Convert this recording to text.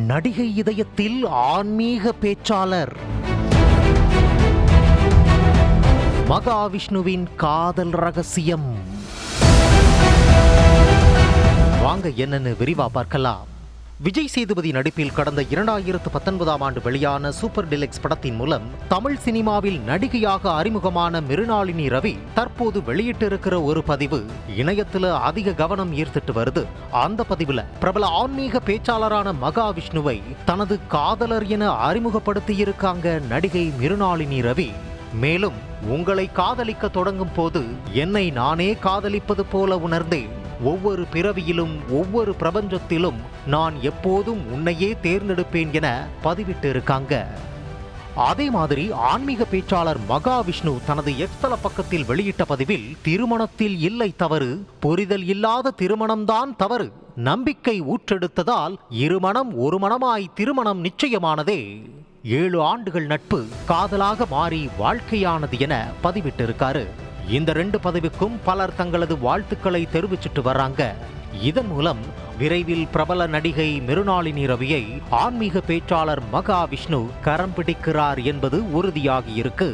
நடிகை இதயத்தில் ஆன்மீக பேச்சாளர் மகாவிஷ்ணுவின் காதல் ரகசியம். வாங்க என்னன்னு விரிவா பார்க்கலாம். விஜய் சேதுபதி நடிப்பில் கடந்த 2019ஆம் ஆண்டு வெளியான சூப்பர் டிலக்ஸ் படத்தின் மூலம் தமிழ் சினிமாவில் நடிகையாக அறிமுகமான மிருணாளினி ரவி தற்போது வெளியிட்டிருக்கிற ஒரு பதிவு இணையத்துல அதிக கவனம் ஈர்த்துட்டு வருது. அந்த பதிவுல பிரபல ஆன்மீக பேச்சாளரான மகாவிஷ்ணுவை தனது காதலர் என அறிமுகப்படுத்தி இருக்காங்க நடிகை மிருணாளினி ரவி. மேலும், உங்களை காதலிக்க தொடங்கும் போது என்னை நானே காதலிப்பது போல உணர்ந்தேன். ஒவ்வொரு பிறவியிலும் ஒவ்வொரு பிரபஞ்சத்திலும் நான் எப்போதும் உன்னையே தேர்ந்தெடுப்பேன் என பதிவிட்டு இருக்காங்க. அதே மாதிரி ஆன்மீக பேச்சாளர் மகாவிஷ்ணு தனது எக்ஸ்தல பக்கத்தில் வெளியிட்ட பதிவில், திருமணத்தில் இல்லை தவறு, புரிதல் இல்லாத திருமணம்தான் தவறு, நம்பிக்கை ஊற்றெடுத்ததால் இருமணம் ஒரு மனமாய் திருமணம் நிச்சயமானதே, 7 ஆண்டுகள் நட்பு காதலாக மாறி வாழ்க்கையானது என பதிவிட்டிருக்காரு. இந்த 2 பதிவுக்கும் பலர் தங்களது வாழ்த்துக்களை தெரிவிச்சிட்டு வர்றாங்க. இதன் மூலம் விரைவில் பிரபல நடிகை மிருணாளினி ரவியை ஆன்மீக பேச்சாளர் மகாவிஷ்ணு கரம் பிடிக்கிறார் என்பது உறுதியாகி இருக்கு.